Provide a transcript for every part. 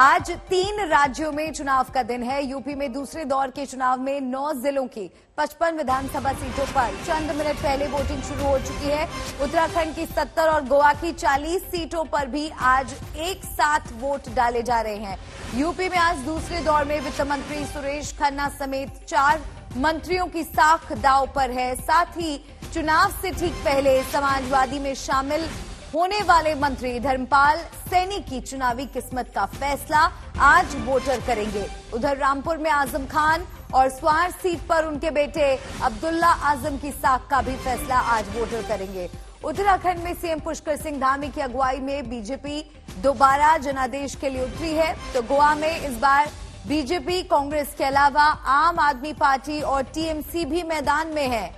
आज 3 राज्यों में चुनाव का दिन है। यूपी में दूसरे दौर के चुनाव में 9 जिलों की 55 विधानसभा सीटों पर चंद मिनट पहले वोटिंग शुरू हो चुकी है। उत्तराखंड की 70 और गोवा की 40 सीटों पर भी आज एक साथ वोट डाले जा रहे हैं। यूपी में आज दूसरे दौर में वित्त मंत्री सुरेश खन्ना समेत 4 मंत्रियों की साख दांव पर है। साथ ही चुनाव से ठीक पहले समाजवादी में शामिल होने वाले मंत्री धर्मपाल सैनी की चुनावी किस्मत का फैसला आज वोटर करेंगे। उधर रामपुर में आजम खान और स्वार सीट पर उनके बेटे अब्दुल्ला आजम की साख का भी फैसला आज वोटर करेंगे। उत्तराखंड में सीएम पुष्कर सिंह धामी की अगुवाई में बीजेपी दोबारा जनादेश के लिए उतरी है, तो गोवा में इस बार बीजेपी कांग्रेस के अलावा आम आदमी पार्टी और टीएमसी भी मैदान में है।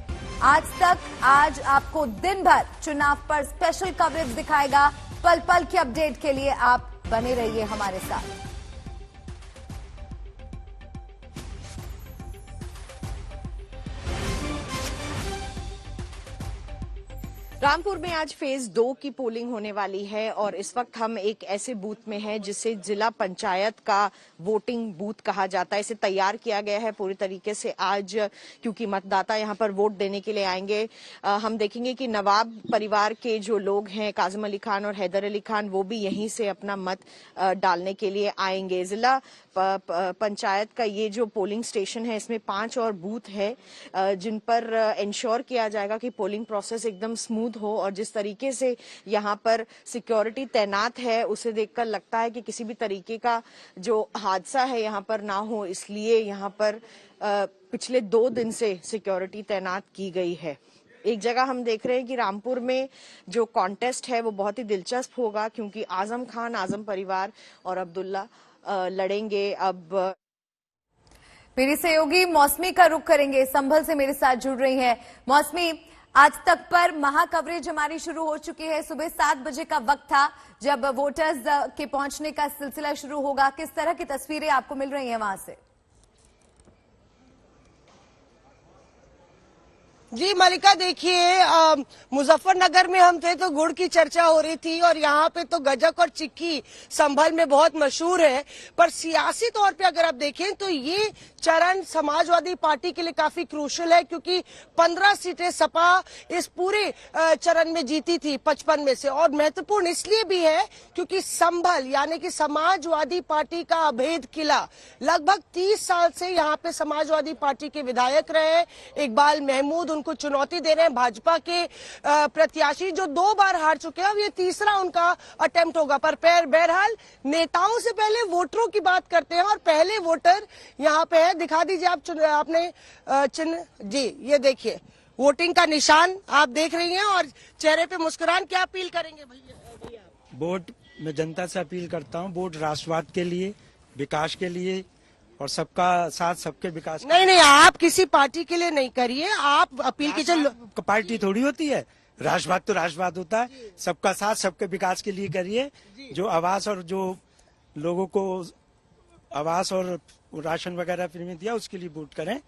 आज तक आज आपको दिन भर चुनाव पर स्पेशल कवरेज दिखाएगा। पल पल के अपडेट के लिए आप बने रहिए हमारे साथ। रामपुर में आज फेज 2 की पोलिंग होने वाली है और इस वक्त हम एक ऐसे बूथ में हैं जिसे जिला पंचायत का वोटिंग बूथ कहा जाता है। इसे तैयार किया गया है पूरी तरीके से आज, क्योंकि मतदाता यहां पर वोट देने के लिए आएंगे। हम देखेंगे कि नवाब परिवार के जो लोग हैं, काजिम अली खान और हैदर अली खान, वो भी यहीं से अपना मत डालने के लिए आएंगे। जिला पंचायत का ये जो पोलिंग स्टेशन है, इसमें 5 और बूथ है जिन पर इंश्योर किया जाएगा कि पोलिंग प्रोसेस एकदम स्मूथ हो। और जिस तरीके से यहाँ पर सिक्योरिटी तैनात है, उसे देखकर लगता है कि किसी भी तरीके का जो हादसा है यहाँ पर ना हो, इसलिए यहाँ पर पिछले 2 दिन से सिक्योरिटी तैनात की गई है। एक जगह हम देख रहे हैं कि रामपुर में जो कॉन्टेस्ट है वो बहुत ही दिलचस्प होगा, क्योंकि आजम खान, आजम परिवार और अब्दुल्ला लड़ेंगे। अब मेरी सहयोगी मौसमी का रुख करेंगे, संभल से मेरे साथ जुड़ रही हैं। मौसमी, आज तक पर महा कवरेज हमारी शुरू हो चुकी है। सुबह 7 बजे का वक्त था जब वोटर्स के पहुंचने का सिलसिला शुरू होगा। किस तरह की तस्वीरें आपको मिल रही हैं वहां से? जी मलिका, देखिए मुजफ्फरनगर में हम थे तो गुड़ की चर्चा हो रही थी और यहाँ पे तो गजक और चिक्की संभल में बहुत मशहूर है। पर सियासी तौर पे अगर आप देखें तो ये चरण समाजवादी पार्टी के लिए काफी क्रूशल है, क्योंकि 15 सीटें सपा इस पूरे चरण में जीती थी 55 में से। और महत्वपूर्ण इसलिए भी है क्योंकि संभल यानी कि समाजवादी पार्टी का अभेद किला, लगभग 30 साल से यहाँ पे समाजवादी पार्टी के विधायक रहे इकबाल महमूद उनको चुनौती दे रहे हैं। भाजपा के प्रत्याशी जो 2 बार हार चुके हैं, अब ये तीसरा उनका अटेम्प्ट होगा। पर बहरहाल नेताओं से पहले वोटरों की बात करते हैं और पहले वोटर यहाँ पे है। दिखा दीजिए आप आपने चिन्ह। जी ये देखिए वोटिंग का निशान आप देख रही हैं और चेहरे पे मुस्कुराहट। क्या अपील करेंगे भैया? वोट मैं जनता से अपील करता हूँ, वोट राष्ट्रवाद के लिए, विकास के लिए और सबका साथ सबके विकास। नहीं, आप किसी पार्टी के लिए नहीं करिए, आप अपील कीजिए। पार्टी थोड़ी होती है, राष्ट्रवाद तो राष्ट्रवाद होता है। सबका साथ सबके विकास के लिए करिए। जो आवास और जो लोगों को आवास और राशन वगैरह फ्री में दिया, उसके लिए वोट करें।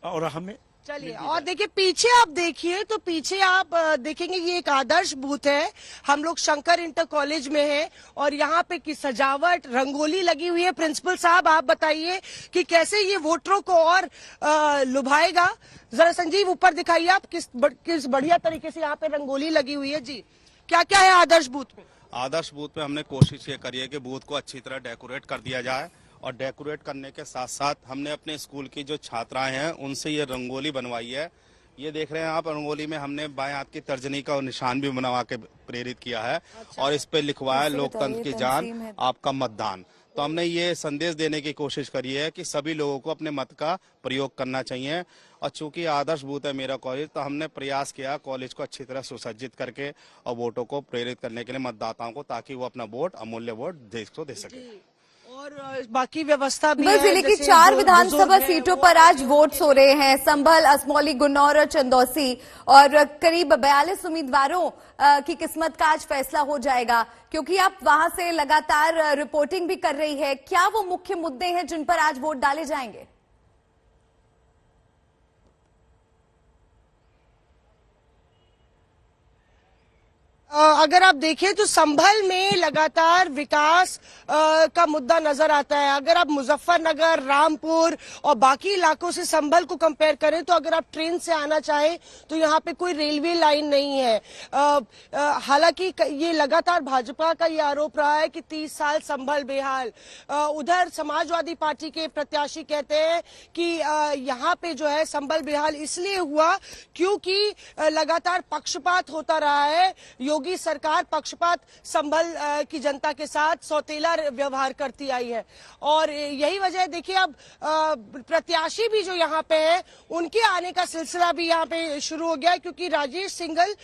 और हमें चलिए, और देखिए पीछे आप देखिए तो पीछे आप देखेंगे ये एक आदर्श बूथ है। हम लोग शंकर इंटर कॉलेज में हैं और यहाँ पे की सजावट, रंगोली लगी हुई है। प्रिंसिपल साहब आप बताइए कि कैसे ये वोटरों को और लुभाएगा। जरा संजीव ऊपर दिखाइए आप, किस बढ़िया तरीके से यहाँ पे रंगोली लगी हुई है। जी क्या क्या है आदर्श बूथ में? आदर्श बूथ में हमने कोशिश ये करी है कि बूथ को अच्छी तरह डेकोरेट कर दिया जाए और डेकोरेट करने के साथ साथ हमने अपने स्कूल की जो छात्राएं हैं उनसे ये रंगोली बनवाई है। ये देख रहे हैं आप, रंगोली में हमने बाएं हाथ की तर्जनी का निशान भी बनवा के प्रेरित किया है। और इस पे लिखवाया लोकतंत्र की जान, आपका मतदान। तो हमने ये संदेश देने की कोशिश करी है कि सभी लोगों को अपने मत का प्रयोग करना चाहिए। और चूंकि आदर्श बूथ है मेरा कॉलेज, तो हमने प्रयास किया कॉलेज को अच्छी तरह सुसज्जित करके और वोटों को प्रेरित करने के लिए मतदाताओं को, ताकि वो अपना वोट, अमूल्य वोट देश को दे सके। और बाकी व्यवस्था भी जिले की 4 विधानसभा सीटों पर आज वोट्स हो रहे हैं। संभल, असमौली, गुन्नौर और चंदौसी, और करीब 42 उम्मीदवारों की किस्मत का आज फैसला हो जाएगा, क्योंकि आप वहां से लगातार रिपोर्टिंग भी कर रही है। क्या वो मुख्य मुद्दे हैं जिन पर आज वोट डाले जाएंगे? अगर आप देखें तो संभल में लगातार विकास का मुद्दा नजर आता है। अगर आप मुजफ्फरनगर, रामपुर और बाकी इलाकों से संभल को कंपेयर करें तो अगर आप ट्रेन से आना चाहें तो यहाँ पे कोई रेलवे लाइन नहीं है। हालांकि ये लगातार भाजपा का ये आरोप रहा है कि 30 साल संभल बेहाल। उधर समाजवादी पार्टी के प्रत्याशी कहते हैं कि यहाँ पे जो है संभल बेहाल इसलिए हुआ क्योंकि लगातार पक्षपात होता रहा है। योगी सरकार पक्षपात संभल की जनता के साथ सौतेला व्यवहार करती आई है और यही वजह देखिए अब प्रत्याशी भी जो यहाँ पे है उनके आने का सिलसिला भी यहाँ पे शुरू हो गया है क्योंकि राजेश सिंघल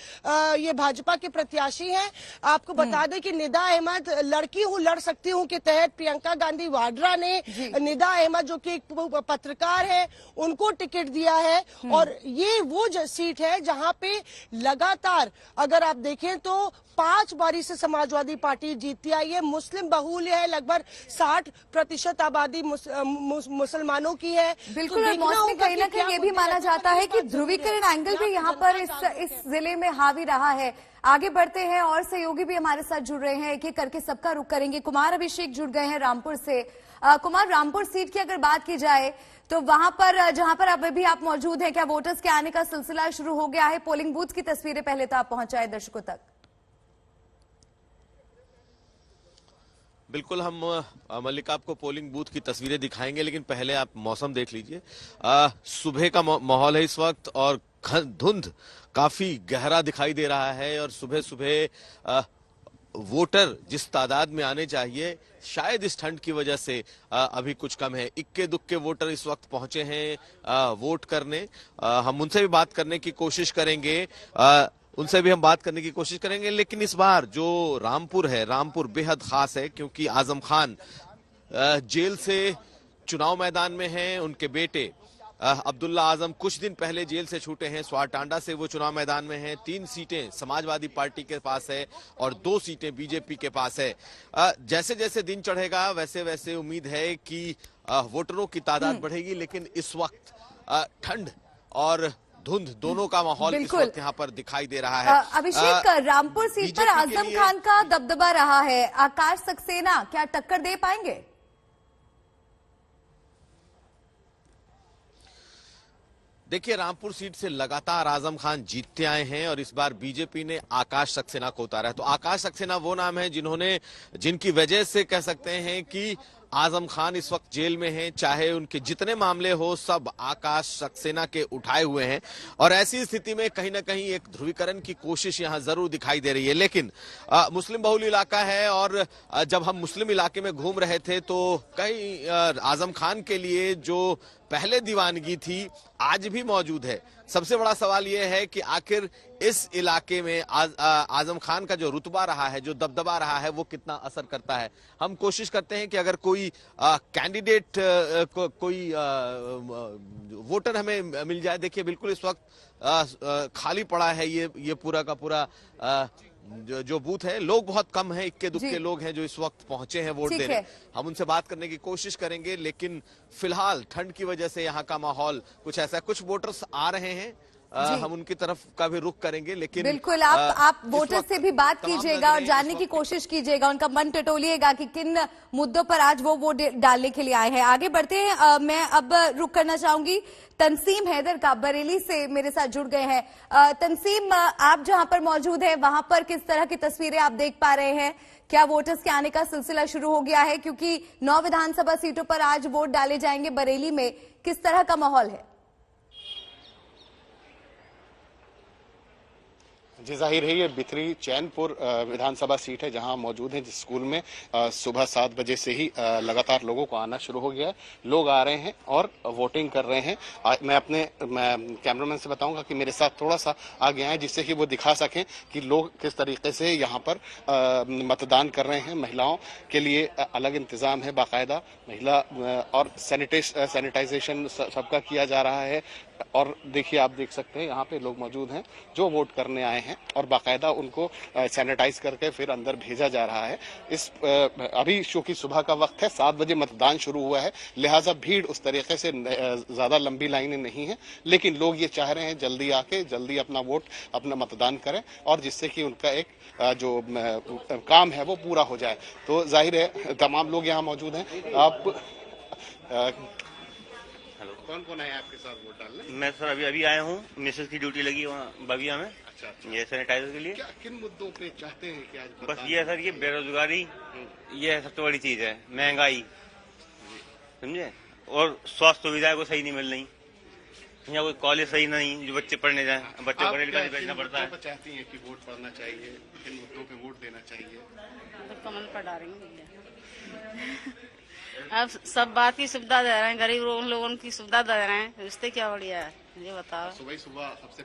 ये भाजपा के प्रत्याशी हैं। आपको बता दें कि निदा अहमद लड़की हूँ लड़ सकती हूँ के तहत प्रियंका गांधी वाड्रा ने निदा अहमद जो कि एक पत्रकार है उनको टिकट दिया है और ये वो सीट है जहाँ पे लगातार अगर आप देखें तो 5 बारी से समाजवादी पार्टी जीतती आई है। मुस्लिम बहुल्य है, लगभग 60% आबादी मुसलमानों की है। बिल्कुल। और मौसमी कहीं ना कहीं ये भी माना जाता है कि ध्रुवीकरण एंगल भी यहाँ पर इस जिले में हावी रहा है। आगे बढ़ते हैं और सहयोगी भी हमारे साथ जुड़ रहे हैं, एक एक करके सबका रुख करेंगे। कुमार अभिषेक जुड़ गए हैं रामपुर से। कुमार, रामपुर सीट की अगर बात की जाए तो वहां पर जहां पर अभी आप मौजूद हैं, क्या वोटर्स के आने का सिलसिला शुरू हो गया है? पोलिंग बूथ की तस्वीरें पहले तो आप पहुंचाए दर्शकों तक। बिल्कुल, हम मल्लिका आपको पोलिंग बूथ की तस्वीरें दिखाएंगे, लेकिन पहले आप मौसम देख लीजिए। सुबह का माहौल है इस वक्त और धुंध काफी गहरा दिखाई दे रहा है और सुबह सुबह वोटर जिस तादाद में आने चाहिए शायद इस ठंड की वजह से अभी कुछ कम है। इक्के दुक्के वोटर इस वक्त पहुंचे हैं वोट करने। हम उनसे भी बात करने की कोशिश करेंगे, लेकिन इस बार जो रामपुर है, रामपुर बेहद खास है क्योंकि आजम खान जेल से चुनाव मैदान में हैं। उनके बेटे अब्दुल्ला आजम कुछ दिन पहले जेल से छूटे हैं, स्वारटांडा से वो चुनाव मैदान में हैं। 3 सीटें समाजवादी पार्टी के पास है और 2 सीटें बीजेपी के पास है। जैसे जैसे दिन चढ़ेगा वैसे वैसे उम्मीद है कि वोटरों की तादाद बढ़ेगी, लेकिन इस वक्त ठंड और धुंध दोनों का माहौल इस वक्त यहाँ पर दिखाई दे रहा है। अभिषेक, रामपुर सीट पर आजम खान का दबदबा रहा है। आकाश सक्सेना क्या टक्कर दे पाएंगे? देखिए, रामपुर सीट से लगातार आजम खान जीतते आए हैं और इस बार बीजेपी ने आकाश सक्सेना को उतारा है। तो आकाश सक्सेना वो नाम है जिनकी वजह से कह सकते हैं कि आजम खान इस वक्त जेल में हैं। चाहे उनके जितने मामले हो सब आकाश सक्सेना के उठाए हुए हैं और ऐसी स्थिति में कहीं ना कहीं एक ध्रुवीकरण की कोशिश यहां जरूर दिखाई दे रही है। लेकिन मुस्लिम बहुल इलाका है और जब हम मुस्लिम इलाके में घूम रहे थे तो कहीं आजम खान के लिए जो पहले दीवानगी थी आज भी मौजूद है। सबसे बड़ा सवाल यह है कि आखिर इस इलाके में आजम खान का जो रुतबा रहा है, जो दबदबा रहा है, वो कितना असर करता है। हम कोशिश करते हैं कि अगर कोई कैंडिडेट कोई वोटर हमें मिल जाए। देखिए, बिल्कुल इस वक्त खाली पड़ा है ये पूरा का पूरा जो बूथ है। लोग बहुत कम हैं, इक्के दुक्के लोग हैं जो इस वक्त पहुंचे हैं वोट देने। हम उनसे बात करने की कोशिश करेंगे, लेकिन फिलहाल ठंड की वजह से यहाँ का माहौल कुछ ऐसा है। कुछ वोटर्स आ रहे हैं, हम उनकी तरफ का भी रुख करेंगे, लेकिन बिल्कुल आप वोटर से भी बात कीजिएगा और जानने की कोशिश कीजिएगा, उनका मन टटोलिएगा कि किन मुद्दों पर आज वो वोट डालने के लिए आए हैं। आगे बढ़ते हैं। मैं अब रुख करना चाहूंगी तंसीम हैदर का, बरेली से मेरे साथ जुड़ गए हैं। तंसीम, आप जहां पर मौजूद है वहां पर किस तरह की तस्वीरें आप देख पा रहे हैं? क्या वोटर्स के आने का सिलसिला शुरू हो गया है? क्योंकि 9 विधानसभा सीटों पर आज वोट डाले जाएंगे बरेली में, किस तरह का माहौल है? जी, जाहिर है ये बिथरी चैनपुर विधानसभा सीट है जहां मौजूद हैं, जिस स्कूल में सुबह 7 बजे से ही लगातार लोगों को आना शुरू हो गया है। लोग आ रहे हैं और वोटिंग कर रहे हैं। मैं कैमरामैन से बताऊंगा कि मेरे साथ थोड़ा सा आगे आए जिससे कि वो दिखा सकें कि लोग किस तरीके से यहाँ पर मतदान कर रहे हैं। महिलाओं के लिए अलग इंतजाम है, बाकायदा महिला और सैनिटाइजेशन सबका किया जा रहा है। और देखिए, आप देख सकते हैं यहाँ पे लोग मौजूद हैं जो वोट करने आए हैं और बाकायदा उनको सैनिटाइज करके फिर अंदर भेजा जा रहा है। अभी चूंकि सुबह का वक्त है, 7 बजे मतदान शुरू हुआ है, लिहाजा भीड़ उस तरीके से ज्यादा लंबी लाइनें नहीं है, लेकिन लोग ये चाह रहे हैं जल्दी आके जल्दी अपना वोट, अपना मतदान करें और जिससे कि उनका एक जो काम है वो पूरा हो जाए। तो जाहिर है तमाम लोग यहाँ मौजूद हैं। आप कौन कौन आए आपके साथ वोट डालने? मैं सर अभी आया हूँ, मिसेस की ड्यूटी लगी वहाँ बगिया में। अच्छा। ये सैनिटाइजर के लिए। क्या किन मुद्दों पे चाहते हैं कि आज बस ये सर, ये बेरोजगारी, ये सबसे बड़ी चीज है, महंगाई, समझे, और स्वास्थ्य सुविधाएं को सही नहीं मिल रही, यहाँ कोई कॉलेज सही नहीं जो बच्चे पढ़ने जाएं, बच्चे पढ़े लिखा भेजना पड़ता है। चाहती हैं कि वोट पड़ना चाहिए, किन मुद्दों पे वोट देना चाहिए? तो कमल पर डालेंगे। अब सब बात की सुविधा दे रहे हैं, गरीब लोगों की सुविधा दे रहे हैं, रिश्ते क्या बढ़िया है ये बताओ। सुबह सबसे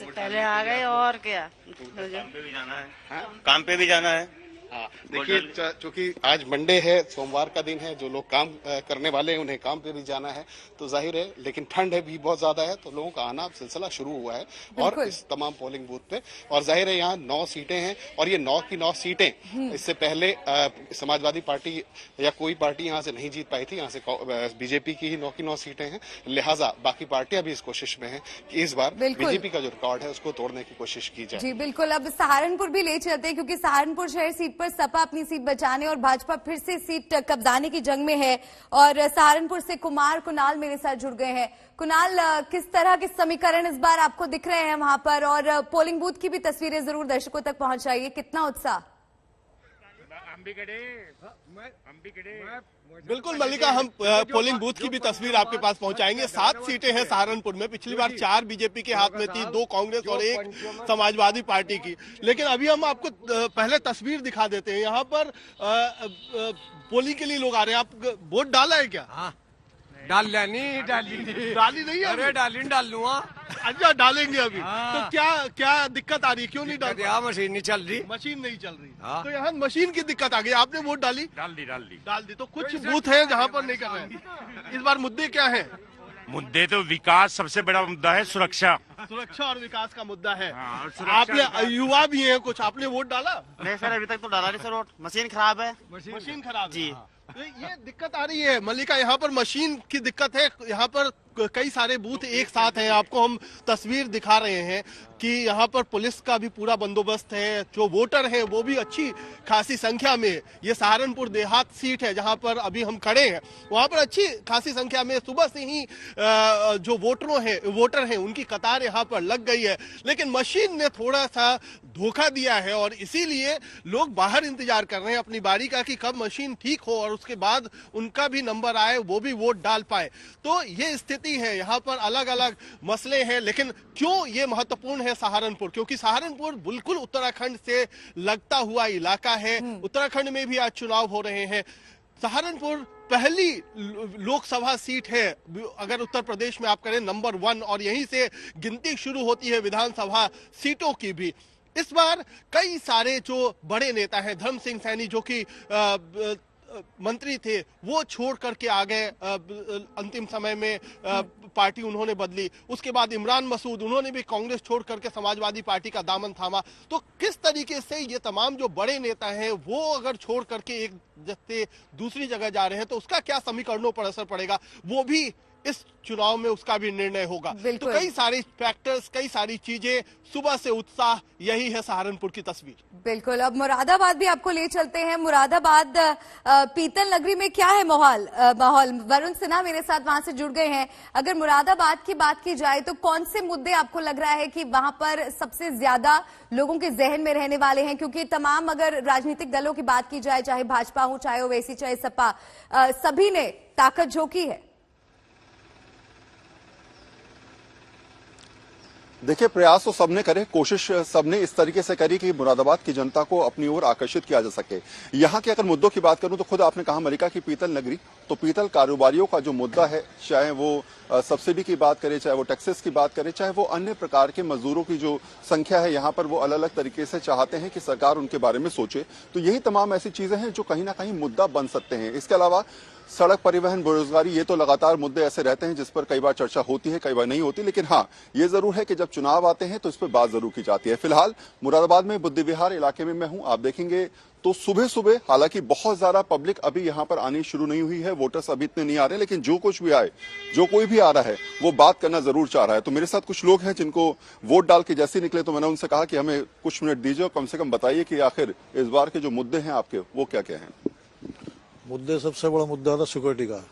पहले आ गए और क्या, काम पे भी जाना है, काम पे भी जाना है। हाँ, देखिए, चूंकि आज मंडे है, सोमवार का दिन है, जो लोग काम करने वाले हैं उन्हें काम पे भी जाना है, तो जाहिर है, लेकिन ठंड है भी बहुत ज्यादा है, तो लोगों का आना सिलसिला शुरू हुआ है और इस तमाम पोलिंग बूथ पे। और जाहिर है यहाँ 9 सीटें हैं और ये 9 की 9 सीटें इससे पहले समाजवादी पार्टी या कोई पार्टी यहाँ से नहीं जीत पाई थी। यहाँ से बीजेपी की ही 9 की 9 सीटें हैं, लिहाजा बाकी पार्टियां भी इस कोशिश में है कि इस बार बीजेपी का जो रिकॉर्ड है उसको तोड़ने की कोशिश की जाए। जी बिल्कुल। अब सहारनपुर भी ले चलते हैं क्योंकि सहारनपुर शहर सीट पर सपा अपनी सीट बचाने और भाजपा फिर से सीट कब्जाने की जंग में है और सहारनपुर से कुणाल मेरे साथ जुड़ गए हैं। कुणाल, किस तरह के समीकरण इस बार आपको दिख रहे हैं वहां पर, और पोलिंग बूथ की भी तस्वीरें जरूर दर्शकों तक पहुंचाइए, कितना उत्साह? बिल्कुल मल्लिका, हम पोलिंग बूथ की भी तस्वीर आपके पास पहुंचाएंगे। 7 सीटें हैं सहारनपुर में, पिछली बार 4 बीजेपी के हाथ में थी, 2 कांग्रेस और 1 समाजवादी पार्टी की। लेकिन अभी हम आपको पहले तस्वीर दिखा देते हैं। यहाँ पर पोलिंग के लिए लोग आ रहे हैं। आप वोट डाला है क्या? हाँ, डाली नहीं है? अरे डाल लूंगा। अच्छा, डालेंगे अभी। हाँ। तो क्या दिक्कत आ रही है, क्यों नहीं डाल? यहाँ मशीन नहीं चल रही। मशीन नहीं चल रही। हाँ। तो यहाँ मशीन की दिक्कत आ गई। आपने वोट डाल दी। तो कुछ बूथ है जहाँ पर नहीं कर रहे हैं। इस बार मुद्दे क्या है? मुद्दे तो विकास सबसे बड़ा मुद्दा है, सुरक्षा और विकास का मुद्दा है। हाँ, आपने युवा भी है कुछ, आपने वोट डाला? नहीं सर, अभी तक तो डाला नहीं सर वोट, मशीन खराब है। मशीन खराब जी। तो ये दिक्कत आ रही है मल्लिका, यहाँ पर मशीन की दिक्कत है। यहाँ पर कई सारे बूथ एक साथ हैं। आपको हम तस्वीर दिखा रहे हैं कि यहाँ पर पुलिस का भी पूरा बंदोबस्त है, जो वोटर हैं वो भी अच्छी खासी संख्या में। ये सहारनपुर देहात सीट है जहाँ पर अभी हम खड़े हैं, वहाँ पर अच्छी खासी संख्या में सुबह से ही जो वोटर हैं उनकी कतार यहाँ पर लग गई है। लेकिन मशीन ने थोड़ा सा धोखा दिया है और इसीलिए लोग बाहर इंतजार कर रहे हैं अपनी बारी का कि कब मशीन ठीक हो और उसके बाद उनका भी नंबर आए, वो भी वोट डाल पाए। तो ये स्थिति है। यहाँ पर अलग अलग मसले हैं, लेकिन क्यों ये महत्वपूर्ण है सहारनपुर? क्योंकि सहारनपुर बिल्कुल उत्तराखंड से लगता हुआ इलाका है। उत्तराखंड में भी आज चुनाव हो रहे हैं। सहारनपुर पहली लोकसभा सीट है अगर उत्तर प्रदेश में आप करें, नंबर 1, और यहीं से गिनती शुरू होती है विधानसभा सीटों की भी। इस बार कई सारे जो बड़े नेता हैं, धर्म सिंह सैनी जो कि मंत्री थे, वो छोड़ करके आ गए। अंतिम समय में पार्टी उन्होंने बदली। उसके बाद इमरान मसूद, उन्होंने भी कांग्रेस छोड़ करके समाजवादी पार्टी का दामन थामा। तो किस तरीके से ये तमाम जो बड़े नेता हैं वो अगर छोड़ करके एक जगह दूसरी जगह जा रहे हैं तो उसका क्या समीकरणों पर असर पड़ेगा, वो भी इस चुनाव में उसका भी निर्णय होगा। तो कई सारे फैक्टर्स, कई सारी चीजें, सुबह से उत्साह, यही है सहारनपुर की तस्वीर। बिल्कुल। अब मुरादाबाद भी आपको ले चलते हैं। मुरादाबाद पीतल नगरी में क्या है माहौल? वरुण सिन्हा मेरे साथ वहां से जुड़ गए हैं। अगर मुरादाबाद की बात की जाए तो कौन से मुद्दे आपको लग रहा है कि वहां पर सबसे ज्यादा लोगों के जहन में रहने वाले हैं? क्योंकि तमाम अगर राजनीतिक दलों की बात की जाए, चाहे भाजपा हो, चाहे ओवैसी, चाहे सपा, सभी ने ताकत झोंकी है। देखिए, प्रयास तो सबने करे, कोशिश सबने इस तरीके से करी कि मुरादाबाद की जनता को अपनी ओर आकर्षित किया जा सके। यहाँ के अगर मुद्दों की बात करूं तो खुद आपने कहा मल्लिका की पीतल नगरी, तो पीतल कारोबारियों का जो मुद्दा है, चाहे वो सब्सिडी की बात करें, चाहे वो टैक्सेस की बात करें, चाहे वो अन्य प्रकार के मजदूरों की जो संख्या है, यहाँ पर वो अलग अलग तरीके से चाहते हैं कि सरकार उनके बारे में सोचे। तो यही तमाम ऐसी चीजें हैं जो कहीं ना कहीं मुद्दा बन सकते हैं। इसके अलावा सड़क परिवहन, बेरोजगारी, ये तो लगातार मुद्दे ऐसे रहते हैं जिस पर कई बार चर्चा होती है, कई बार नहीं होती। लेकिन हाँ, ये जरूर है कि जब चुनाव आते हैं तो इस पर बात जरूर की जाती है। फिलहाल मुरादाबाद में बुद्ध विहार इलाके में मैं हूं। आप देखेंगे तो सुबह सुबह हालांकि बहुत ज्यादा पब्लिक अभी यहां पर आनी शुरू नहीं हुई है, वोटर्स अभी इतने नहीं आ रहे, लेकिन जो कुछ भी आए, जो कोई भी आ रहा है वो बात करना जरूर चाह रहा है। तो मेरे साथ कुछ लोग हैं जिनको वोट डाल के जैसे निकले, तो मैंने उनसे कहा कि हमें कुछ मिनट दीजिए और कम से कम बताइए कि आखिर इस बार के जो मुद्दे हैं आपके वो क्या क्या हैं। मुद्दे, सबसे बड़ा मुद्दा था सिक्योरिटी का,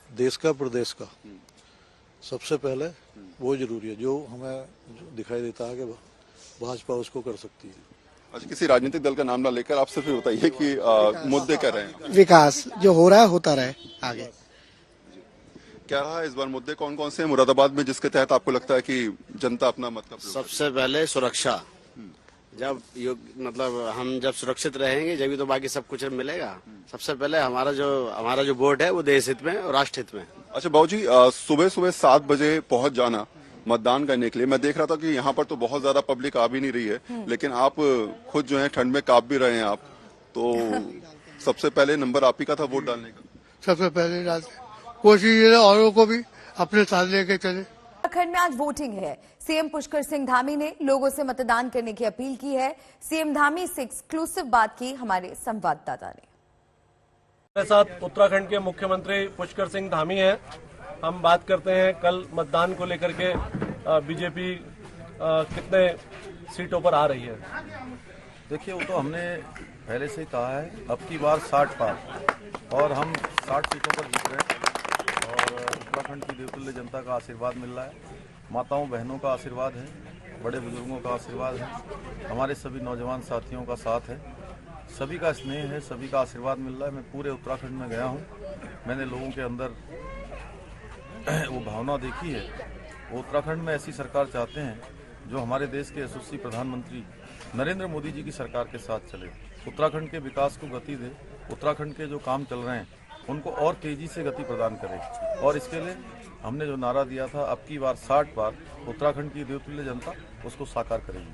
देश का, प्रदेश का। सबसे पहले वो जरूरी है, जो हमें दिखाई देता है कि भाजपा उसको कर सकती है। अच्छा, किसी राजनीतिक दल का नाम ना लेकर आप सिर्फ बताइए कि मुद्दे क्या रहे हैं। विकास जो हो रहा है होता रहे आगे। क्या रहा इस बार मुद्दे, कौन कौन से हैं मुरादाबाद में जिसके तहत आपको लगता है कि जनता अपना मत का प्रयोग? सबसे पहले सुरक्षा। जब मतलब हम जब सुरक्षित रहेंगे जब तो बाकी सब कुछ मिलेगा। सबसे पहले हमारा जो वोट है वो देश हित में और राष्ट्र हित में। अच्छा बाबूजी, सुबह सुबह 7 बजे पहुंच जाना मतदान करने के लिए, मैं देख रहा था कि यहाँ पर तो बहुत ज्यादा पब्लिक आ भी नहीं रही है, लेकिन आप खुद जो है ठंड में कांप भी रहे हैं आप, तो सबसे पहले नंबर आप ही का था वोट डालने का? सबसे पहले कोशिश औरों को भी अपने साथ लेके चले। उत्तराखंड में आज वोटिंग है। सीएम पुष्कर सिंह धामी ने लोगों से मतदान करने की अपील की है। सीएम धामी से एक्सक्लूसिव बात की हमारे संवाददाता ने। मेरे साथ उत्तराखंड के मुख्यमंत्री पुष्कर सिंह धामी हैं। हम बात करते हैं कल मतदान को लेकर के बीजेपी कितने सीटों पर आ रही है। देखिए, वो तो हमने पहले से ही कहा है, अब की बार 60 पार और हम 60 सीटों पर जीत रहे हैं। और उत्तराखंड की देवतुल्य जनता का आशीर्वाद मिल रहा है, माताओं बहनों का आशीर्वाद है, बड़े बुजुर्गों का आशीर्वाद है, हमारे सभी नौजवान साथियों का साथ है, सभी का स्नेह है, सभी का आशीर्वाद मिल रहा है। मैं पूरे उत्तराखंड में गया हूँ, मैंने लोगों के अंदर वो भावना देखी है। वो उत्तराखंड में ऐसी सरकार चाहते हैं जो हमारे देश के यशस्वी प्रधानमंत्री नरेंद्र मोदी जी की सरकार के साथ चले, उत्तराखंड के विकास को गति दे, उत्तराखंड के जो काम चल रहे हैं उनको और तेजी से गति प्रदान करे। और इसके लिए हमने जो नारा दिया था, अब की बार 60 बार, उत्तराखंड की देवतुल्य जनता उसको साकार करेगी।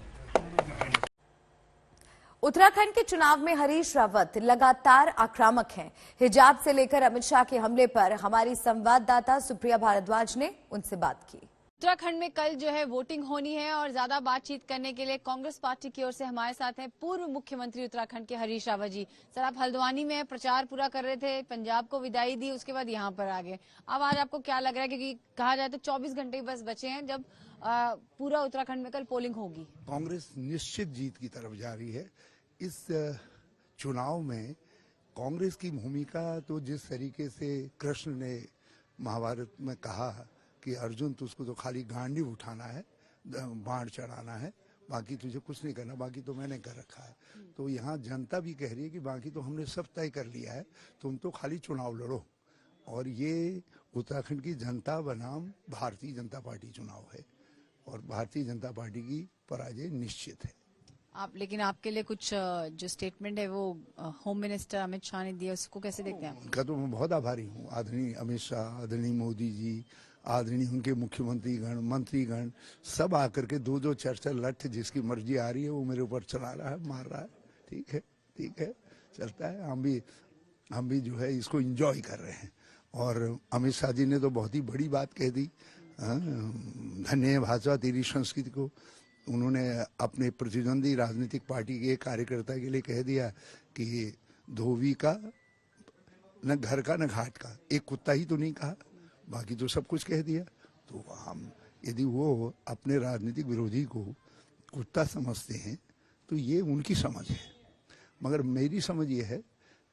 उत्तराखंड के चुनाव में हरीश रावत लगातार आक्रामक हैं। हिजाब से लेकर अमित शाह के हमले पर हमारी संवाददाता सुप्रिया भारद्वाज ने उनसे बात की। उत्तराखंड में कल जो है वोटिंग होनी है और ज्यादा बातचीत करने के लिए कांग्रेस पार्टी की ओर से हमारे साथ हैं पूर्व मुख्यमंत्री उत्तराखंड के हरीश रावत जी। सर, आप हल्द्वानी में प्रचार पूरा कर रहे थे, पंजाब को विदाई दी, उसके बाद यहाँ पर आ गए। अब आज आपको क्या लग रहा है, क्योंकि कहा जाए तो 24 घंटे बस बचे हैं जब पूरा उत्तराखंड में कल पोलिंग होगी? कांग्रेस निश्चित जीत की तरफ जा रही है। इस चुनाव में कांग्रेस की भूमिका तो जिस तरीके से कृष्ण ने महाभारत में कहा कि अर्जुन तुझको तो खाली गांडी उठाना है, बाण चढ़ाना है, बाकी तुझे कुछ नहीं करना, बाकी तो मैंने कर रखा है। तो यहाँ जनता भी कह रही है कि बाकी तो हमने सब तय कर लिया है, तुम तो खाली चुनाव लड़ो। और ये उत्तराखंड की जनता बनाम भारतीय जनता पार्टी चुनाव है और भारतीय जनता पार्टी की पराजय निश्चित है। लेकिन आपके लिए कुछ जो स्टेटमेंट है वो होम मिनिस्टर अमित शाह ने दिया, उसको कैसे देखते हैं? उनका तो मैं बहुत आभारी हूँ। आदरणीय अमित शाह, आदरणीय मोदी जी, आदरणीय उनके मुख्यमंत्रीगण, मंत्रीगण सब आकर के दो चर्चा लठ जिसकी मर्जी आ रही है वो मेरे ऊपर चला रहा है, मार रहा है। ठीक है, चलता है। हम भी जो है इसको एंजॉय कर रहे हैं। और अमित शाह जी ने तो बहुत ही बड़ी बात कह दी, धन्य भाजपा तेरी संस्कृति को। उन्होंने अपने प्रतिद्वंदी राजनीतिक पार्टी के एक कार्यकर्ता के लिए कह दिया कि धोबी का न घर का न घाट का, एक कुत्ता ही तो नहीं कहा, बाकी तो सब कुछ कह दिया। तो हम यदि वो अपने राजनीतिक विरोधी को कुत्ता समझते हैं तो ये उनकी समझ है, मगर मेरी समझ ये है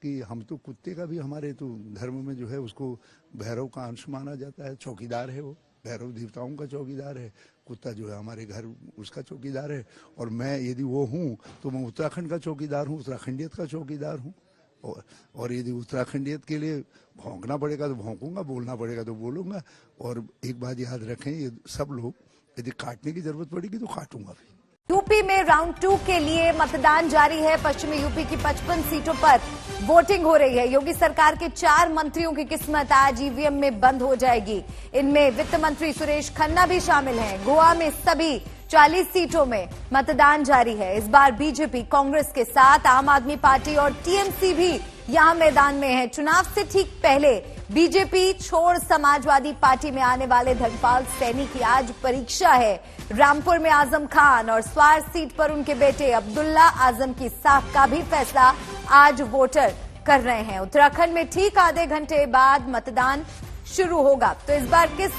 कि हम तो कुत्ते का भी, हमारे तो धर्म में जो है उसको भैरव का अंश माना जाता है, चौकीदार है वो, भैरव देवताओं का चौकीदार है। कुत्ता जो है हमारे घर उसका चौकीदार है। और मैं यदि वो हूँ तो मैं उत्तराखंड का चौकीदार हूँ, उत्तराखंडियत का चौकीदार हूँ। और यदि उत्तराखंडियत के लिए भौंकना पड़ेगा तो भौंकूंगा, बोलना पड़ेगा तो बोलूंगा। और एक बात याद रखें, ये सब लोग यदि काटने की जरूरत पड़ेगी तो काटूंगा भी। यूपी में राउंड 2 के लिए मतदान जारी है। पश्चिमी यूपी की 55 सीटों पर वोटिंग हो रही है। योगी सरकार के 4 मंत्रियों की किस्मत आज ईवीएम में बंद हो जाएगी। इनमें वित्त मंत्री सुरेश खन्ना भी शामिल हैं। गोवा में सभी 40 सीटों में मतदान जारी है। इस बार बीजेपी कांग्रेस के साथ आम आदमी पार्टी और टीएमसी भी यहां मैदान में है। चुनाव से ठीक पहले बीजेपी छोड़ समाजवादी पार्टी में आने वाले धर्मपाल सैनी की आज परीक्षा है। रामपुर में आजम खान और स्वार सीट पर उनके बेटे अब्दुल्ला आजम की साख का भी फैसला आज वोटर कर रहे हैं। उत्तराखंड में ठीक आधे घंटे बाद मतदान शुरू होगा। तो इस बार किस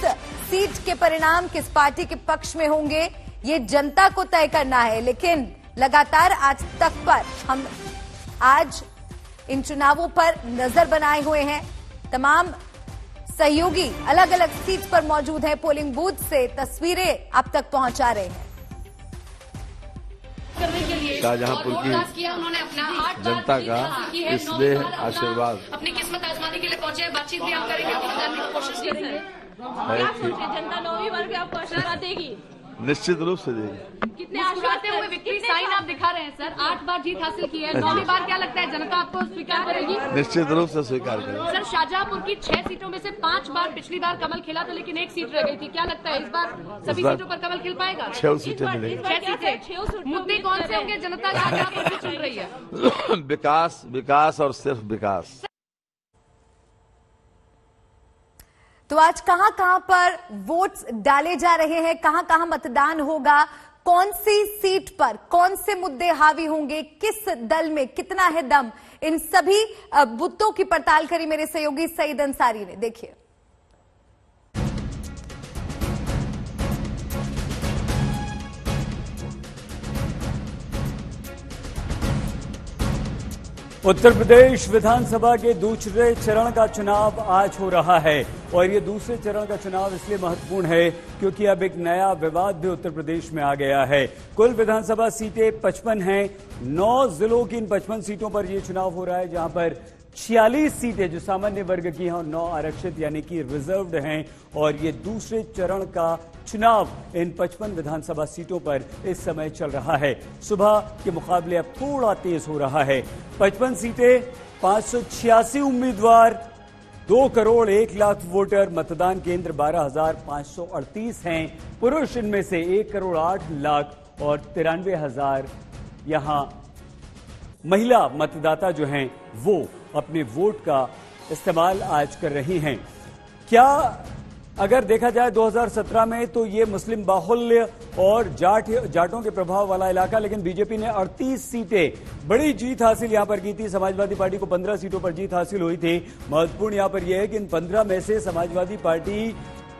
सीट के परिणाम किस पार्टी के पक्ष में होंगे, ये जनता को तय करना है। लेकिन लगातार आज तक पर हम आज इन चुनावों पर नजर बनाए हुए हैं। तमाम सहयोगी अलग अलग सीट पर मौजूद हैं। पोलिंग बूथ से तस्वीरें अब तक पहुंचा रहे हैं। शाहजहांपुर की जनता का स्नेह आशीर्वाद अपनी किस्मत आजमाने के लिए पहुंचे हैं। बातचीत भी आप करेंगे, जानने की कोशिश करेंगे। जनता 9वीं बार भी आपको आशीर्वाद देगी? निश्चित रूप से देगी। कितने आश्वासते हुए विक्ट्री साइन आप दिखा रहे हैं सर? 8 बार जीत हासिल की है, 9वीं बार क्या लगता है जनता आपको स्वीकार करेगी? निश्चित रूप से स्वीकार करेगी। सर, शाहजहांपुर की 6 सीटों में से 5 बार पिछली बार कमल खिला था, लेकिन 1 सीट रह गई थी। क्या लगता है इस बार सभी सीटों पर कमल खिल पाएगा? 6 सीटें मिलेंगी। 6 सीटें। मुद्दे कौन से होंगे जनता शाहजहांपुर की चुन रही है? विकास, विकास और सिर्फ विकास। तो आज कहां कहां पर वोट्स डाले जा रहे हैं, कहां कहां मतदान होगा, कौन सी सीट पर कौन से मुद्दे हावी होंगे, किस दल में कितना है दम, इन सभी बुत्तों की पड़ताल करी मेरे सहयोगी सईद अंसारी ने। देखिए, उत्तर प्रदेश विधानसभा के दूसरे चरण का चुनाव आज हो रहा है और ये दूसरे चरण का चुनाव इसलिए महत्वपूर्ण है क्योंकि अब एक नया विवाद भी उत्तर प्रदेश में आ गया है। कुल विधानसभा सीटें 55 हैं। 9 जिलों की इन 55 सीटों पर यह चुनाव हो रहा है, जहां पर 46 सीटें जो सामान्य वर्ग की हैं और 9 आरक्षित यानी कि रिजर्व्ड हैं। और ये दूसरे चरण का चुनाव इन 55 विधानसभा सीटों पर इस समय चल रहा है। सुबह के मुकाबले अब थोड़ा तेज हो रहा है। 55 सीटें, 586 उम्मीदवार, 2 करोड़ 1 लाख वोटर, मतदान केंद्र 12,538 हैं। पुरुष इनमें से 1 करोड़ 8 लाख और 93,000 यहां महिला मतदाता जो हैं वो अपने वोट का इस्तेमाल आज कर रही हैं। क्या अगर देखा जाए 2017 में तो ये मुस्लिम बाहुल्य और जाटों के प्रभाव वाला इलाका, लेकिन बीजेपी ने 38 सीटें बड़ी जीत हासिल यहां पर की थी। समाजवादी पार्टी को 15 सीटों पर जीत हासिल हुई थी। महत्वपूर्ण यहां पर यह है कि इन 15 में से समाजवादी पार्टी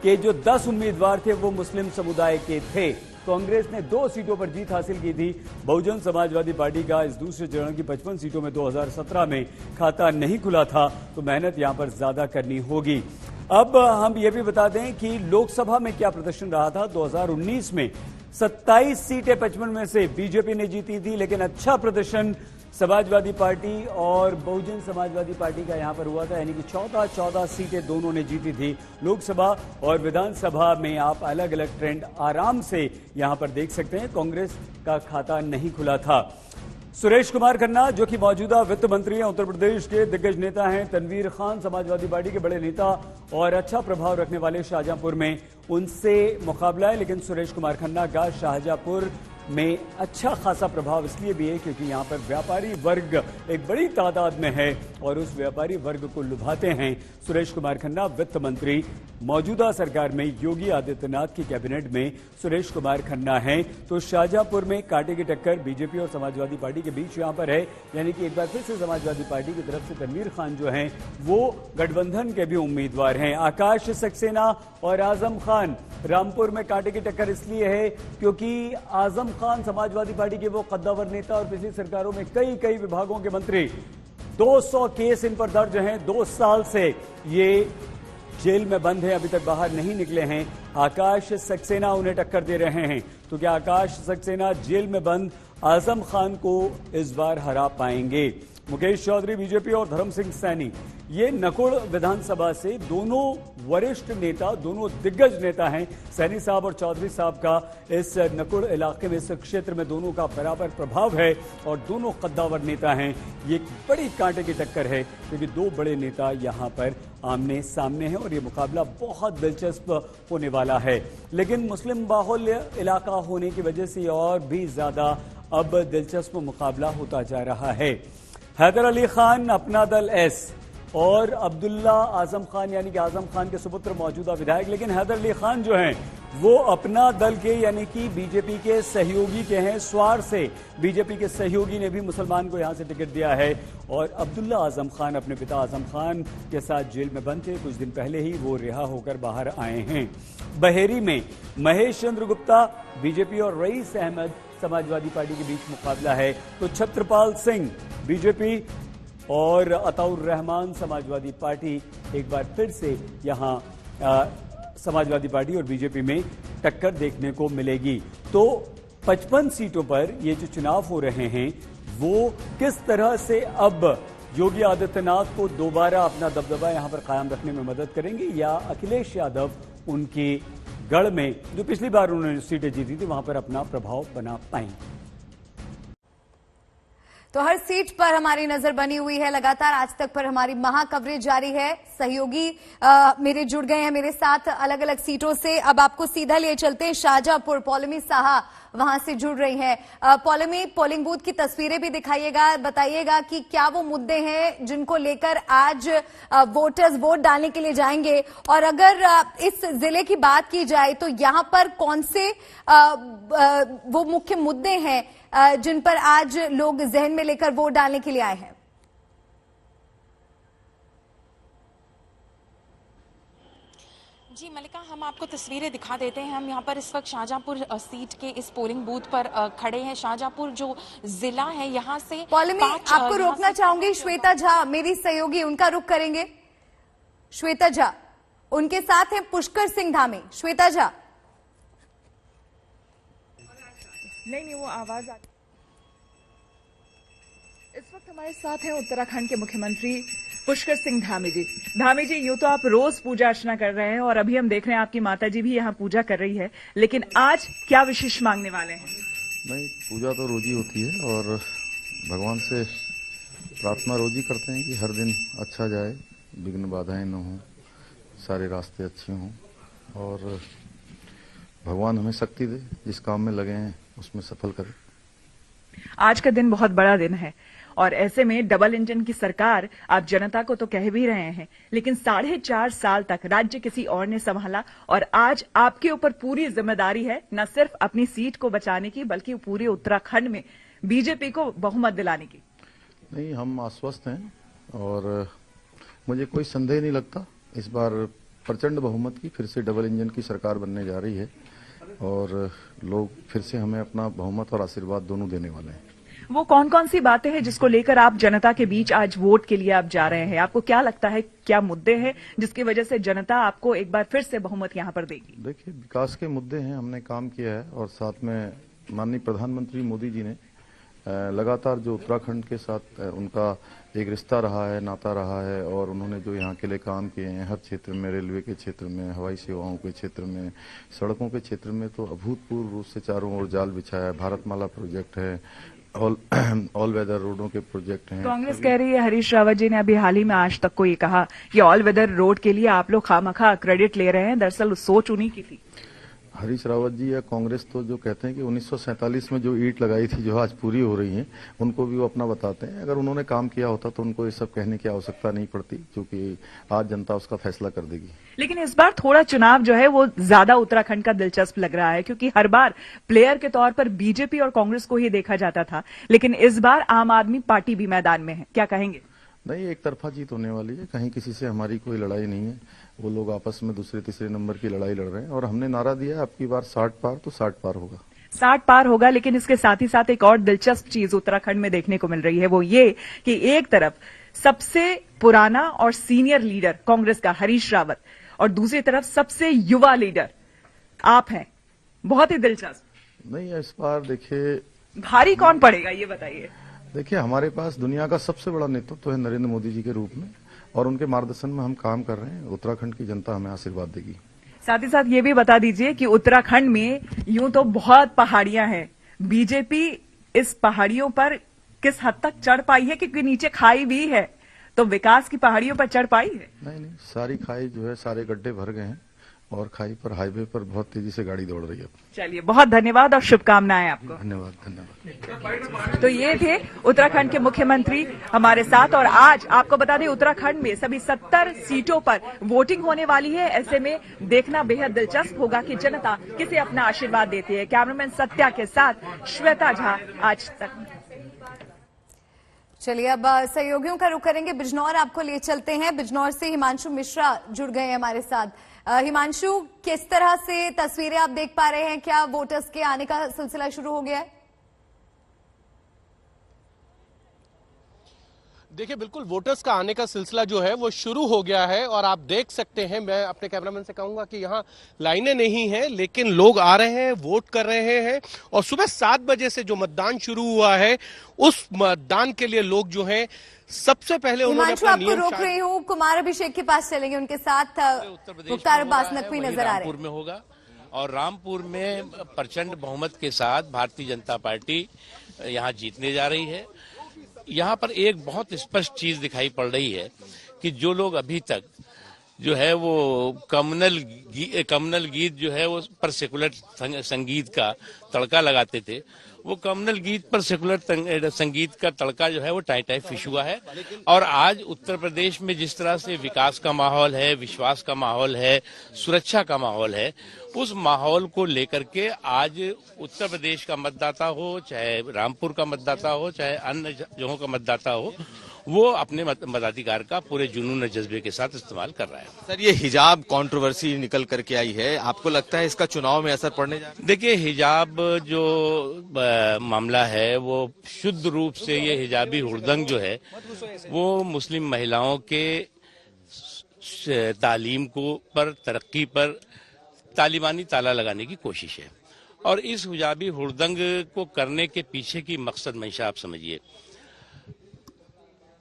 के जो 10 उम्मीदवार थे वो मुस्लिम समुदाय के थे। कांग्रेस ने 2 सीटों पर जीत हासिल की थी। बहुजन समाजवादी पार्टी का इस दूसरे चरण की 55 सीटों में 2017 में खाता नहीं खुला था, तो मेहनत यहां पर ज्यादा करनी होगी। अब हम ये भी बता दें कि लोकसभा में क्या प्रदर्शन रहा था। 2019 में 27 सीटें 55 में से बीजेपी ने जीती थी, लेकिन अच्छा प्रदर्शन समाजवादी पार्टी और बहुजन समाजवादी पार्टी का यहां पर हुआ था, यानी कि 14 सीटें दोनों ने जीती थी। लोकसभा और विधानसभा में आप अलग अलग ट्रेंड आराम से यहां पर देख सकते हैं। कांग्रेस का खाता नहीं खुला था। सुरेश कुमार खन्ना जो कि मौजूदा वित्त मंत्री हैं, उत्तर प्रदेश के दिग्गज नेता हैं। तनवीर खान समाजवादी पार्टी के बड़े नेता और अच्छा प्रभाव रखने वाले शाहजहांपुर में, उनसे मुकाबला है। लेकिन सुरेश कुमार खन्ना का शाहजहांपुर में अच्छा खासा प्रभाव इसलिए भी है क्योंकि यहां पर व्यापारी वर्ग एक बड़ी तादाद में है और उस व्यापारी वर्ग को लुभाते हैं सुरेश कुमार खन्ना, वित्त मंत्री। मौजूदा सरकार में योगी आदित्यनाथ की कैबिनेट में सुरेश कुमार खन्ना हैं। तो शाहजहांपुर में कांटे की टक्कर बीजेपी और समाजवादी पार्टी के बीच यहां पर है, यानी कि एक बार फिर से समाजवादी पार्टी की तरफ से तनवीर खान जो हैं वो गठबंधन के भी उम्मीदवार हैं। आकाश सक्सेना और आजम खान। रामपुर में कांटे की टक्कर इसलिए है क्योंकि आजम खान समाजवादी पार्टी के वो कद्दावर नेता और पिछली सरकारों में कई विभागों के मंत्री, 200 केस इन पर दर्ज हैं। 2 साल से ये जेल में बंद है, अभी तक बाहर नहीं निकले हैं। आकाश सक्सेना उन्हें टक्कर दे रहे हैं। तो क्या आकाश सक्सेना जेल में बंद आजम खान को इस बार हरा पाएंगे? मुकेश चौधरी बीजेपी और धर्म सिंह सैनी, ये नकुड़ विधानसभा से दोनों वरिष्ठ नेता, दोनों दिग्गज नेता हैं। सैनी साहब और चौधरी साहब का इस नकुड़ इलाके में, इस क्षेत्र में दोनों का बराबर प्रभाव है और दोनों कद्दावर नेता हैं। ये एक बड़ी कांटे की टक्कर है क्योंकि 2 बड़े नेता यहां पर आमने सामने हैं और ये मुकाबला बहुत दिलचस्प होने वाला है। लेकिन मुस्लिम बाहुल्य इलाका होने की वजह से और भी ज्यादा अब दिलचस्प मुकाबला होता जा रहा है। हैदर अली खान अपना दल एस और अब्दुल्ला आजम खान यानी कि आजम खान के सुपुत्र मौजूदा विधायक, लेकिन हैदर अली खान जो हैं वो अपना दल के यानी कि बीजेपी के सहयोगी के हैं। स्वार से बीजेपी के सहयोगी ने भी मुसलमान को यहां से टिकट दिया है और अब्दुल्ला आजम खान अपने पिता आजम खान के साथ जेल में बंद थे। कुछ दिन पहले ही वो रिहा होकर बाहर आए हैं। बहेरी में महेश चंद्र गुप्ता बीजेपी और रईस अहमद समाजवादी पार्टी के बीच मुकाबला है, तो छत्रपाल सिंह बीजेपी और अताउर रहमान समाजवादी पार्टी एक बार फिर से यहां समाजवादी पार्टी और बीजेपी में टक्कर देखने को मिलेगी। तो 55 सीटों पर ये जो चुनाव हो रहे हैं वो किस तरह से अब योगी आदित्यनाथ को दोबारा अपना दबदबा यहां पर कायम रखने में मदद करेंगे या अखिलेश यादव उनके गढ़ में जो पिछली बार उन्होंने सीटें जीती थी वहां पर अपना प्रभाव बना पाएंगे। तो हर सीट पर हमारी नजर बनी हुई है। लगातार आज तक पर हमारी महा कवरेज जारी है। सहयोगी मेरे जुड़ गए हैं मेरे साथ अलग अलग सीटों से। अब आपको सीधा लिए चलते हैं शाहजहांपुर। पौलमी साहा वहां से जुड़ रही हैं। पौलमी, पोलिंग बूथ की तस्वीरें भी दिखाइएगा, बताइएगा कि क्या वो मुद्दे हैं जिनको लेकर आज वोटर्स वोट डालने के लिए जाएंगे, और अगर इस जिले की बात की जाए तो यहां पर कौन से वो मुख्य मुद्दे हैं जिन पर आज लोग जहन में लेकर वोट डालने के लिए आए हैं? जी मलिका, हम आपको तस्वीरें दिखा देते हैं। हम यहाँ पर इस वक्त शाहजहांपुर सीट के इस पोलिंग बूथ पर खड़े हैं। शाहजहांपुर जो जिला है यहाँ से पौलमी, आपको रोकना चाहूंगी। श्वेता झा मेरी सहयोगी, उनका रुख करेंगे। श्वेता झा, उनके साथ हैं पुष्कर सिंह धामी। श्वेता झा, नहीं वो आवाज आ। इस वक्त हमारे साथ हैं उत्तराखंड के मुख्यमंत्री पुष्कर सिंह धामी जी। धामी जी, यूं तो आप रोज पूजा अर्चना कर रहे हैं और अभी हम देख रहे हैं आपकी माता जी भी यहाँ पूजा कर रही है, लेकिन आज क्या विशेष मांगने वाले हैं? नहीं, पूजा तो रोज ही होती है और भगवान से प्रार्थना रोज ही करते हैं कि हर दिन अच्छा जाए, विघ्न बाधाएं न हो, सारे रास्ते अच्छे हों और भगवान हमें शक्ति दे, जिस काम में लगे हैं उसमें सफल करें। आज का दिन बहुत बड़ा दिन है और ऐसे में डबल इंजन की सरकार आप जनता को तो कह भी रहे हैं, लेकिन 4.5 साल तक राज्य किसी और ने संभाला और आज आपके ऊपर पूरी जिम्मेदारी है न सिर्फ अपनी सीट को बचाने की बल्कि पूरे उत्तराखंड में बीजेपी को बहुमत दिलाने की। नहीं, हम आश्वस्त हैं और मुझे कोई संदेह नहीं लगता इस बार प्रचंड बहुमत की फिर से डबल इंजन की सरकार बनने जा रही है और लोग फिर से हमें अपना बहुमत और आशीर्वाद दोनों देने वाले हैं। वो कौन कौन सी बातें हैं जिसको लेकर आप जनता के बीच आज वोट के लिए आप जा रहे हैं? आपको क्या लगता है, क्या मुद्दे हैं जिसकी वजह से जनता आपको एक बार फिर से बहुमत यहाँ पर देगी? देखिए, विकास के मुद्दे हैं, हमने काम किया है और साथ में माननीय प्रधानमंत्री मोदी जी ने लगातार जो उत्तराखंड के साथ उनका एक रिश्ता रहा है, नाता रहा है और उन्होंने जो यहाँ के लिए काम किए हैं हर क्षेत्र में, रेलवे के क्षेत्र में, हवाई सेवाओं के क्षेत्र में, सड़कों के क्षेत्र में, तो अभूतपूर्व रूप से चारों ओर जाल बिछाया है। भारतमाला प्रोजेक्ट है, ऑल वेदर रोडों के प्रोजेक्ट हैं। कांग्रेस कह रही है, हरीश रावत जी ने अभी हाल ही में आज तक को ये कहा कि ऑल वेदर रोड के लिए आप लोग खामखा क्रेडिट ले रहे हैं, दरअसल सोच उन्हीं की थी। हरीश रावत जी या कांग्रेस तो जो कहते हैं कि 1947 में जो ईंट लगाई थी जो आज पूरी हो रही हैं, उनको भी वो अपना बताते हैं। अगर उन्होंने काम किया होता तो उनको ये सब कहने की आवश्यकता नहीं पड़ती, क्योंकि आज जनता उसका फैसला कर देगी। लेकिन इस बार थोड़ा चुनाव जो है वो ज्यादा उत्तराखंड का दिलचस्प लग रहा है, क्योंकि हर बार प्लेयर के तौर पर बीजेपी और कांग्रेस को ही देखा जाता था, लेकिन इस बार आम आदमी पार्टी भी मैदान में है। क्या कहेंगे? नहीं, एक तरफा जीत होने वाली है, कहीं किसी से हमारी कोई लड़ाई नहीं है। वो लोग आपस में दूसरे तीसरे नंबर की लड़ाई लड़ रहे हैं और हमने नारा दिया है अब की बार 60 पार तो 60 पार होगा। 60 पार होगा, लेकिन इसके साथ ही साथ एक और दिलचस्प चीज उत्तराखंड में देखने को मिल रही है, वो ये कि एक तरफ सबसे पुराना और सीनियर लीडर कांग्रेस का हरीश रावत और दूसरी तरफ सबसे युवा लीडर आप हैं। बहुत ही दिलचस्प। नहीं, इस बार देखिए भारी कौन पड़ेगा ये बताइए। देखिए, हमारे पास दुनिया का सबसे बड़ा नेतृत्व है नरेंद्र मोदी जी के रूप में और उनके मार्गदर्शन में हम काम कर रहे हैं। उत्तराखंड की जनता हमें आशीर्वाद देगी। साथ ही साथ ये भी बता दीजिए कि उत्तराखंड में यूं तो बहुत पहाड़ियां हैं, बीजेपी इस पहाड़ियों पर किस हद तक चढ़ पाई है, क्योंकि नीचे खाई भी है, तो विकास की पहाड़ियों पर चढ़ पाई है? नहीं, सारी खाई जो है, सारे गड्ढे भर गए हैं। और खाई पर हाईवे पर बहुत तेजी से गाड़ी दौड़ रही है। चलिए, बहुत धन्यवाद और शुभकामनाएं आपको। धन्यवाद धन्यवाद। तो ये थे उत्तराखंड के मुख्यमंत्री हमारे साथ। और आज आपको बता दें, उत्तराखंड में सभी 70 सीटों पर वोटिंग होने वाली है। ऐसे में देखना बेहद दिलचस्प होगा कि जनता किसे अपना आशीर्वाद देती है। कैमरामैन सत्या के साथ श्वेता झा, आज तक। चलिए, अब सहयोगियों का रुख करेंगे। बिजनौर आपको ले चलते हैं। बिजनौर से हिमांशु मिश्रा जुड़ गए हैं हमारे साथ। हिमांशु, किस तरह से तस्वीरें आप देख पा रहे हैं? क्या वोटर्स के आने का सिलसिला शुरू हो गया है? देखिए, बिल्कुल वोटर्स का आने का सिलसिला जो है वो शुरू हो गया है और आप देख सकते हैं, मैं अपने कैमरामैन से कहूंगा कि यहाँ लाइनें नहीं हैं, लेकिन लोग आ रहे हैं, वोट कर रहे हैं। और सुबह 7 बजे से जो मतदान शुरू हुआ है, उस मतदान के लिए लोग जो हैं सबसे पहले उन्होंने हिमांशु, आपको रोक रही हूँ, कुमार अभिषेक के पास चलेंगे, उनके साथ मुख्तार अब्बास नकवी नजर आ रहे हैं। रामपुर में होगा और रामपुर में प्रचंड बहुमत के साथ भारतीय जनता पार्टी यहाँ जीतने जा रही है। यहाँ पर एक बहुत स्पष्ट चीज दिखाई पड़ रही है कि जो लोग अभी तक जो है वो कम्युनल गीत जो है वो पर सेकुलर संगीत का तड़का लगाते थे, वो कम्युनल गीत पर सेकुलर संगीत का तड़का जो है वो टाई फिश हुआ है। और आज उत्तर प्रदेश में जिस तरह से विकास का माहौल है, विश्वास का माहौल है, सुरक्षा का माहौल है, उस माहौल को लेकर के आज उत्तर प्रदेश का मतदाता हो, चाहे रामपुर का मतदाता हो, चाहे अन्य जगहों का मतदाता हो, वो अपने मताधिकार का पूरे जुनून जज्बे के साथ इस्तेमाल कर रहा है। सर, ये हिजाब कंट्रोवर्सी निकल करके आई है, आपको लगता है इसका चुनाव में असर पड़ने जा रहा है? देखिए, हिजाब जो मामला है वो शुद्ध रूप से ये हिजाबी हुड़दंग जो है वो मुस्लिम महिलाओं के तालीम को पर तरक्की पर तालिबानी ताला लगाने की कोशिश है। और इस हिजाबी हुड़दंग को करने के पीछे की मकसद मंशा आप समझिए।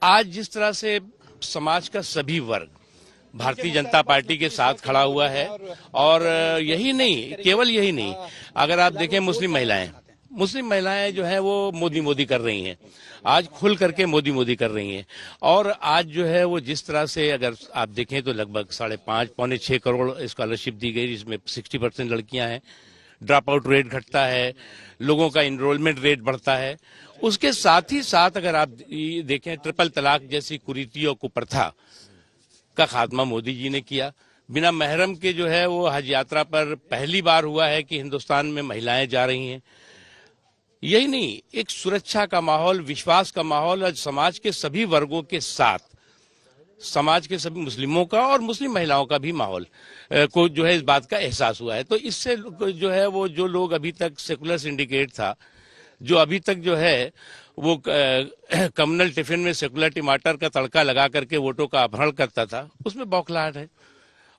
आज जिस तरह से समाज का सभी वर्ग भारतीय जनता पार्टी के साथ खड़ा हुआ है, और यही नहीं, केवल यही नहीं, अगर आप देखें मुस्लिम महिलाएं जो है वो मोदी कर रही हैं, आज खुल करके मोदी कर रही हैं। और आज जो है वो जिस तरह से अगर आप देखें तो लगभग 5.5 पौने 6 करोड़ स्कॉलरशिप दी गई, जिसमें 60% लड़कियां हैं, ड्रॉप आउट रेट घटता है, लोगों का इनरोलमेंट रेट बढ़ता है। उसके साथ ही साथ अगर आप देखें, ट्रिपल तलाक जैसी कुरीतियों कुप्रथा का खात्मा मोदी जी ने किया। बिना महरम के जो है वो हज यात्रा पर पहली बार हुआ है कि हिंदुस्तान में महिलाएं जा रही हैं। यही नहीं, एक सुरक्षा का माहौल, विश्वास का माहौल, आज समाज के सभी वर्गों के साथ, समाज के सभी मुस्लिमों का और मुस्लिम महिलाओं का भी माहौल को जो है इस बात का एहसास हुआ है। तो इससे जो है वो जो लोग अभी तक सेकुलर सिंडिकेट था, जो अभी तक जो है वो कम्युनल टिफिन में सेकुलर टमाटर का तड़का लगा करके वोटों का अपहरण करता था, उसमें बौखलाहट है।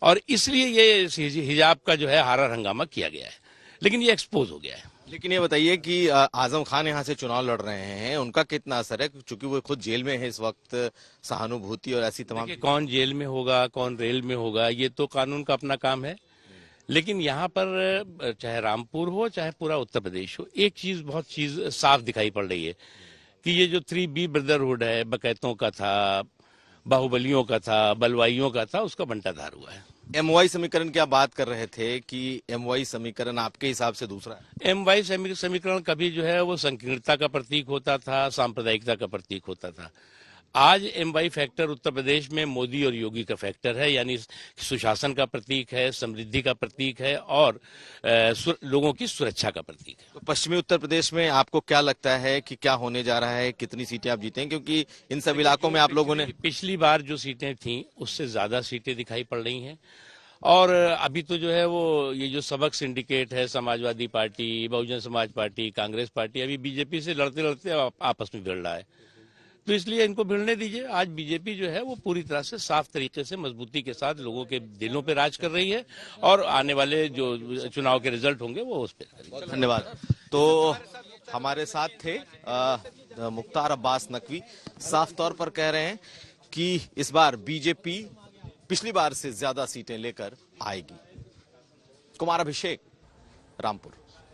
और इसलिए ये हिजाब का जो है हारा हंगामा किया गया है, लेकिन ये एक्सपोज हो गया है। लेकिन ये बताइए कि आजम खान यहाँ से चुनाव लड़ रहे हैं, उनका कितना असर है, क्योंकि वो खुद जेल में है इस वक्त, सहानुभूति और ऐसी तमाम। कौन जेल में होगा, कौन रेल में होगा, ये तो कानून का अपना काम है। लेकिन यहाँ पर चाहे रामपुर हो चाहे पूरा उत्तर प्रदेश हो, एक बहुत चीज साफ दिखाई पड़ रही है कि ये जो 3B ब्रदरहुड है, बकैतों का था, बाहुबलियों का था, बलवाइयों का था, उसका बंटाधार हुआ है। MY समीकरण की आप बात कर रहे थे कि MY समीकरण आपके हिसाब से दूसरा है। MY समीकरण कभी जो है वो संकीर्णता का प्रतीक होता था, सांप्रदायिकता का प्रतीक होता था। आज MY फैक्टर उत्तर प्रदेश में मोदी और योगी का फैक्टर है, यानी सुशासन का प्रतीक है, समृद्धि का प्रतीक है और लोगों की सुरक्षा का प्रतीक है। तो पश्चिमी उत्तर प्रदेश में आपको क्या लगता है कि क्या होने जा रहा है, कितनी सीटें आप जीतेंगे, क्योंकि इन सब इलाकों में आप लोगों ने पिछली बार जो सीटें थी उससे ज्यादा सीटें दिखाई पड़ रही हैं। और अभी तो जो है वो ये जो सबक सिंडिकेट है, Samajwadi party, Bahujan Samaj party, Congress party, अभी बीजेपी से लड़ते लड़ते आपस में भिड़ रहा है। तो इसलिए इनको भिड़ने दीजिए। आज बीजेपी जो है वो पूरी तरह से साफ तरीके से मजबूती के साथ लोगों के दिलों पे राज कर रही है, और आने वाले जो चुनाव के रिजल्ट होंगे वो उस पर। धन्यवाद। तो हमारे साथ थे मुख्तार अब्बास नकवी, साफ तौर पर कह रहे हैं कि इस बार बीजेपी पिछली बार से ज्यादा सीटें लेकर आएगी। कुमार अभिषेक, रामपुर।